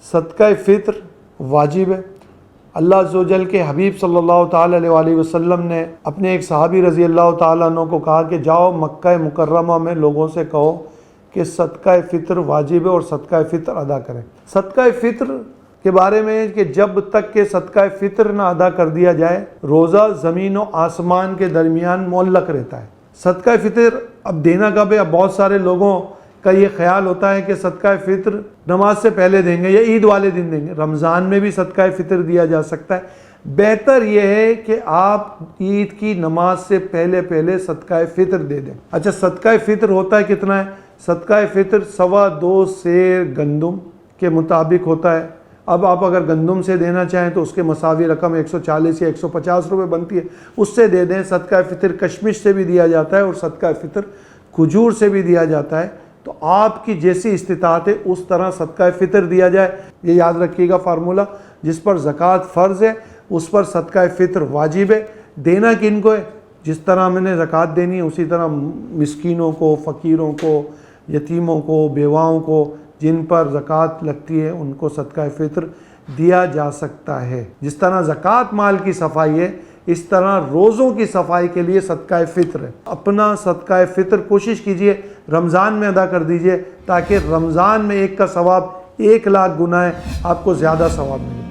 صدقہ فطر واجب ہے۔ اللہ عز و جل کے حبیب صلی اللہ تعالیٰ علیہ وآلہ وسلم نے اپنے ایک صحابی رضی اللہ تعالیٰ عنہ کو کہا کہ جاؤ مکہ مکرمہ میں لوگوں سے کہو کہ صدقہ فطر واجب ہے اور صدقہ فطر ادا کریں۔ صدقہ فطر کے بارے میں کہ جب تک کہ صدقہ فطر نہ ادا کر دیا جائے روزہ زمین و آسمان کے درمیان معلق رہتا ہے۔ صدقہ فطر اب دینا کب ہے؟ اب بہت سارے لوگوں کا یہ خیال ہوتا ہے کہ صدقہ فطر نماز سے پہلے دیں گے یا عید والے دن دیں گے۔ رمضان میں بھی صدقہ فطر دیا جا سکتا ہے۔ بہتر یہ ہے کہ آپ عید کی نماز سے پہلے صدقہ فطر دے دیں۔ اچھا، صدقہ فطر ہوتا ہے کتنا ہے؟ صدقہ فطر 2.25 سیر گندم کے مطابق ہوتا ہے۔ اب آپ اگر گندم سے دینا چاہیں تو اس کے مساوی رقم 140 یا 150 روپے بنتی ہے، اس سے دے دیں۔ صدقہ فطر کشمش سے بھی دیا جاتا ہے اور صدقہ فطر کھجور سے بھی دیا جاتا ہے۔ تو آپ کی جیسی استطاعت ہے اس طرح صدقہ فطر دیا جائے۔ یہ یاد رکھیے گا فارمولہ، جس پر زکوٰۃ فرض ہے اس پر صدقہ فطر واجب ہے۔ دینا کن کو ہے؟ جس طرح میں نے زکوٰۃ دینی ہے اسی طرح مسکینوں کو، فقیروں کو، یتیموں کو، بیواؤں کو، جن پر زکوٰۃ لگتی ہے ان کو صدقہ فطر دیا جا سکتا ہے۔ جس طرح زکوٰۃ مال کی صفائی ہے اس طرح روزوں کی صفائی کے لیے صدقہ فطر ہے۔ اپنا صدقہ فطر کوشش کیجئے رمضان میں ادا کر دیجئے تاکہ رمضان میں ایک کا ثواب 1 لاکھ گنا ہے، آپ کو زیادہ ثواب ملے۔